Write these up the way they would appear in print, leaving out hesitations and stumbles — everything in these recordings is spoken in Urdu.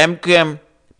MQM,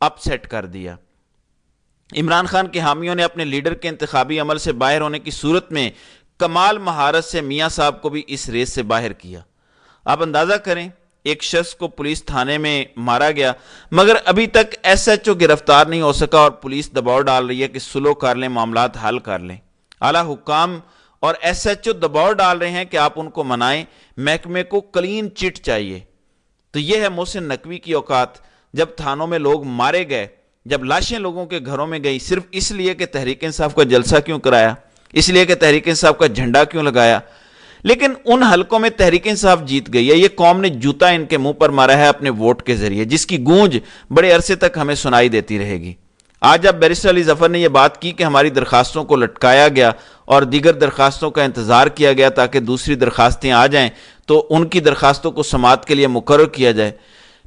اپ سیٹ کر دیا۔ عمران خان کے حامیوں نے اپنے لیڈر کے انتخابی عمل سے باہر ہونے کی صورت میں کمال مہارت سے میاں صاحب کو بھی اس ریس سے باہر کیا۔ آپ اندازہ کریں، ایک شخص کو پولیس تھانے میں مارا گیا، مگر ابھی تک ایس ایچ او گرفتار نہیں ہو سکا، اور پولیس دباؤ ڈال رہی ہے کہ سلو کر لیں، معاملات حل کر لیں۔ اعلیٰ حکام اور ایس ایچ او دباؤ ڈال رہے ہیں کہ آپ ان کو منائیں، محکمے کو کلین چٹ چاہیے۔ تو یہ ہے محسن نقوی کی اوقات۔ جب تھانوں میں لوگ مارے گئے، جب لاشیں لوگوں کے گھروں میں گئی، صرف اس لیے کہ تحریک انصاف کا جلسہ کیوں کرایا، اس لیے کہ تحریک انصاف کا جھنڈا کیوں لگایا۔ لیکن ان حلقوں میں تحریک انصاف جیت گئی ہے۔ یہ قوم نے جوتا ان کے منہ پر مارا ہے اپنے ووٹ کے ذریعے، جس کی گونج بڑے عرصے تک ہمیں سنائی دیتی رہے گی۔ آج جب بیرسٹر علی ظفر نے یہ بات کی کہ ہماری درخواستوں کو لٹکایا گیا اور دیگر درخواستوں کا انتظار کیا گیا تاکہ دوسری درخواستیں آ جائیں تو ان کی درخواستوں کو سماعت کے لیے مقرر کیا جائے،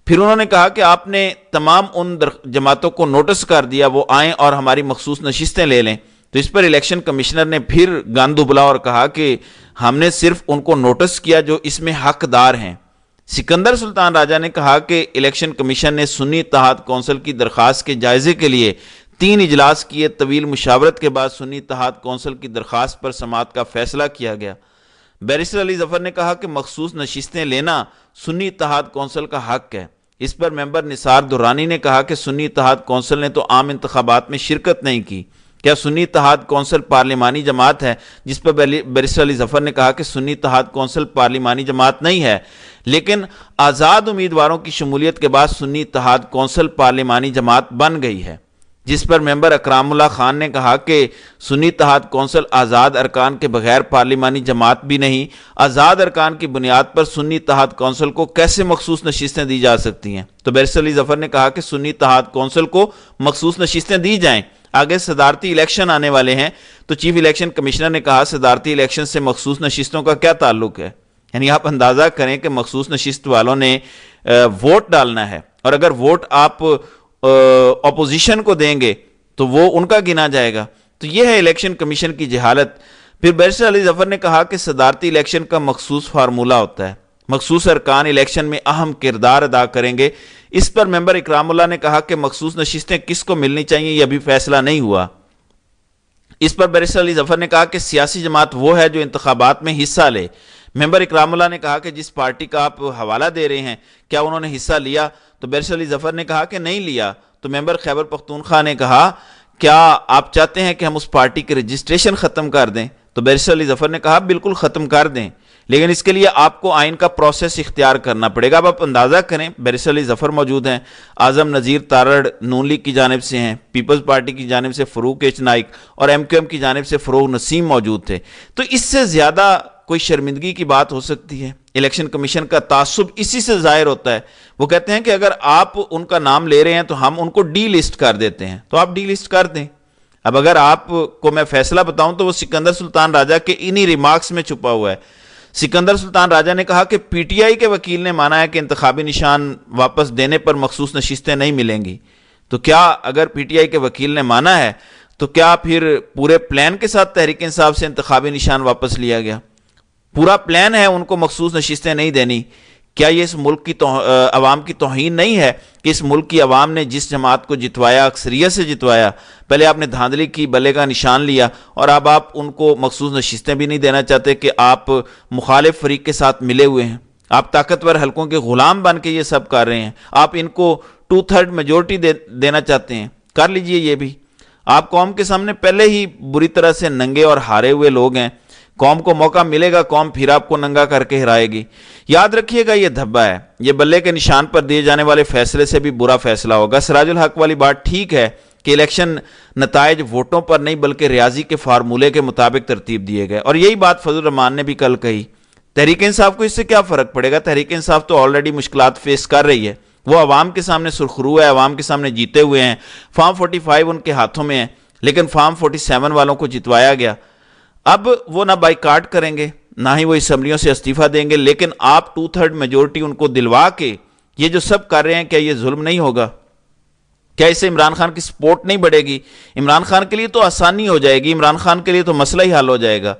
پھر انہوں نے کہا کہ آپ نے تمام ان جماعتوں کو نوٹس کر دیا، وہ آئیں اور ہماری مخصوص نشستیں لے لیں۔ تو اس پر الیکشن کمشنر نے پھر گاند ابلا اور کہا کہ ہم نے صرف ان کو نوٹس کیا جو اس میں حقدار ہیں۔ سکندر سلطان راجہ نے کہا کہ الیکشن کمیشن نے سنی اتحاد کونسل کی درخواست کے جائزے کے لیے 3 اجلاس کیے، طویل مشاورت کے بعد سنی اتحاد کونسل کی درخواست پر سماعت کا فیصلہ کیا گیا۔ بیرسٹر علی ظفر نے کہا کہ مخصوص نشستیں لینا سنی اتحاد کونسل کا حق ہے۔ اس پر ممبر نثار درانی نے کہا کہ سنی اتحاد کونسل نے تو عام انتخابات میں شرکت نہیں کی، کیا سنی اتحاد کونسل پارلیمانی جماعت ہے؟ جس پر بیرسٹر علی ظفر نے کہا کہ سنی اتحاد کونسل پارلیمانی جماعت نہیں ہے، لیکن آزاد امیدواروں کی شمولیت کے بعد سنی اتحاد کونسل پارلیمانی جماعت بن گئی ہے۔ جس پر ممبر اکرام اللہ خان نے کہا کہ سنی اتحاد کونسل آزاد ارکان کے بغیر پارلیمانی جماعت بھی نہیں، آزاد ارکان کی بنیاد پر سنی اتحاد کونسل کو کیسے مخصوص نشستیں دی جا سکتی ہیں؟ تو بیرسٹر علی ظفر نے کہا کہ سنی اتحاد کونسل کو مخصوص نشستیں دی جائیں۔ آگے صدارتی الیکشن آنے والے ہیں، تو چیف الیکشن کمشنر نے کہا صدارتی الیکشن سے مخصوص نشستوں کا کیا تعلق ہے؟ یعنی آپ اندازہ کریں کہ مخصوص نشست والوں نے ووٹ ڈالنا ہے، اور اگر ووٹ آپ اپوزیشن کو دیں گے تو وہ ان کا گنا جائے گا۔ تو یہ ہے الیکشن کمیشن کی جہالت۔ پھر بیرسٹر علی ظفر نے کہا کہ صدارتی الیکشن کا مخصوص فارمولہ ہوتا ہے، مخصوص ارکان الیکشن میں اہم کردار ادا کریں گے۔ اس پر ممبر اکرام اللہ نے کہا کہ مخصوص نشستیں کس کو ملنی چاہیے یہ ابھی فیصلہ نہیں ہوا۔ اس پر بیرسٹر علی ظفر نے کہا کہ سیاسی جماعت وہ ہے جو انتخابات میں حصہ لے۔ ممبر اکرام اللہ نے کہا کہ جس پارٹی کا آپ حوالہ دے رہے ہیں کیا انہوں نے حصہ لیا؟ تو بیرسٹر علی ظفر نے کہا کہ نہیں لیا۔ تو ممبر خیبر پختونخوا نے کہا کیا آپ چاہتے ہیں کہ ہم اس پارٹی کی رجسٹریشن ختم کر دیں؟ تو بیرسٹر علی ظفر نے کہا بالکل ختم کر دیں، لیکن اس کے لیے آپ کو آئین کا پروسیس اختیار کرنا پڑے گا۔ اب آپ اندازہ کریں، بیرسٹر علی ظفر موجود ہیں، اعظم نذیر تارڑ نون لیگ کی جانب سے ہیں، پیپلز پارٹی کی جانب سے فروغ ایچ نائک اور ایم کیو ایم کی جانب سے فروغ نسیم موجود تھے۔ تو اس سے زیادہ کوئی شرمندگی کی بات ہو سکتی ہے؟ الیکشن کمیشن کا تعصب اسی سے ظاہر ہوتا ہے۔ وہ کہتے ہیں کہ اگر آپ ان کا نام لے رہے ہیں تو ہم ان کو ڈی لسٹ کر دیتے ہیں، تو آپ ڈی لسٹ کر دیں۔ اب اگر آپ کو میں فیصلہ بتاؤں تو وہ سکندر سلطان راجہ کے انہی ریمارکس میں چھپا ہوا ہے۔ سکندر سلطان راجہ نے کہا کہ پی ٹی آئی کے وکیل نے مانا ہے کہ انتخابی نشان واپس دینے پر مخصوص نشستیں نہیں ملیں گی۔ تو کیا اگر پی ٹی آئی کے وکیل نے مانا ہے تو کیا پھر پورے پلان کے ساتھ تحریک انصاف سے انتخابی نشان واپس لیا گیا؟ پورا پلان ہے ان کو مخصوص نشستیں نہیں دینی۔ کیا یہ اس ملک کی عوام کی توہین نہیں ہے کہ اس ملک کی عوام نے جس جماعت کو جتوایا، اکثریت سے جتوایا، پہلے آپ نے دھاندلی کی، بلے کا نشان لیا، اور اب آپ ان کو مخصوص نشستیں بھی نہیں دینا چاہتے کہ آپ مخالف فریق کے ساتھ ملے ہوئے ہیں، آپ طاقتور حلقوں کے غلام بن کے یہ سب کر رہے ہیں، آپ ان کو 2/3 میجورٹی دینا چاہتے ہیں، کر لیجئے یہ بھی۔ آپ قوم کے سامنے پہلے ہی بری طرح سے ننگے اور ہارے ہوئے لوگ ہیں، قوم کو موقع ملے گا، قوم پھر آپ کو ننگا کر کے ہرائے گی۔ یاد رکھیے گا یہ دھبا ہے، یہ بلے کے نشان پر دیے جانے والے فیصلے سے بھی برا فیصلہ ہوگا۔ سراج الحق والی بات ٹھیک ہے کہ الیکشن نتائج ووٹوں پر نہیں بلکہ ریاضی کے فارمولے کے مطابق ترتیب دیے گئے، اور یہی بات فضل الرحمان نے بھی کل کہی۔ تحریک انصاف کو اس سے کیا فرق پڑے گا؟ تحریک انصاف تو آلریڈی مشکلات فیس کر رہی ہے، وہ عوام کے سامنے سرخرو ہے، عوام کے سامنے جیتے ہوئے ہیں، فارم 45 ان کے ہاتھوں میں ہے، لیکن فارم 47 والوں کو جتوایا گیا۔ اب وہ نہ بائیکاٹ کریں گے، نہ ہی وہ اسمبلیوں سے استعفیٰ دیں گے، لیکن آپ 2/3 میجورٹی ان کو دلوا کے یہ جو سب کر رہے ہیں، کیا یہ ظلم نہیں ہوگا؟ کیا اس سے عمران خان کی سپورٹ نہیں بڑھے گی؟ عمران خان کے لیے تو آسانی ہو جائے گی، عمران خان کے لیے تو مسئلہ ہی حل ہو جائے گا۔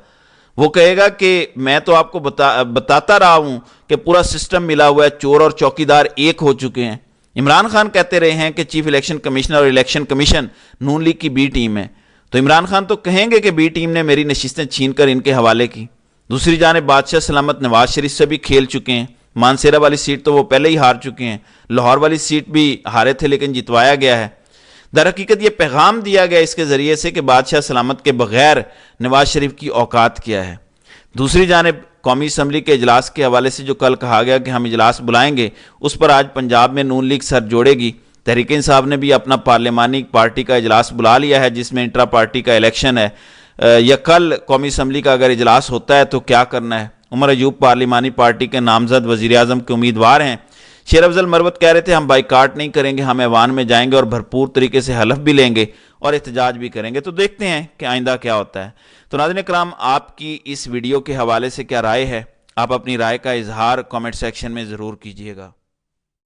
وہ کہے گا کہ میں تو آپ کو بتاتا رہا ہوں کہ پورا سسٹم ملا ہوا ہے، چور اور چوکیدار ایک ہو چکے ہیں، عمران خان کہتے رہے ہیں کہ چیف الیکشن کمشنر اور الیکشن کمیشن نون لیگ کی بی ٹیم ہے، تو عمران خان تو کہیں گے کہ بی ٹیم نے میری نشستیں چھین کر ان کے حوالے کی۔ دوسری جانب بادشاہ سلامت نواز شریف سے بھی کھیل چکے ہیں، مانسیرا والی سیٹ تو وہ پہلے ہی ہار چکے ہیں، لاہور والی سیٹ بھی ہارے تھے لیکن جتوایا گیا ہے۔ در حقیقت یہ پیغام دیا گیا اس کے ذریعے سے کہ بادشاہ سلامت کے بغیر نواز شریف کی اوقات کیا ہے۔ دوسری جانب قومی اسمبلی کے اجلاس کے حوالے سے جو کل کہا گیا کہ ہم اجلاس بلائیں گے، اس پر آج پنجاب میں نون لیگ سر جوڑے گی۔ تحریک انصاف نے بھی اپنا پارلیمانی پارٹی کا اجلاس بلا لیا ہے جس میں انٹرا پارٹی کا الیکشن ہے۔ یا کل قومی اسمبلی کا اگر اجلاس ہوتا ہے تو کیا کرنا ہے؟ عمر ایوب پارلیمانی پارٹی کے نامزد وزیر اعظم کے امیدوار ہیں۔ شیر افضل مروت کہہ رہے تھے ہم بائیکاٹ نہیں کریں گے، ہم ایوان میں جائیں گے اور بھرپور طریقے سے حلف بھی لیں گے اور احتجاج بھی کریں گے۔ تو دیکھتے ہیں کہ آئندہ کیا ہوتا ہے۔ تو ناظرین کرام، آپ کی اس ویڈیو کے حوالے سے کیا رائے ہے؟ آپ اپنی رائے کا اظہار کامنٹ سیکشن میں ضرور کیجیے گا۔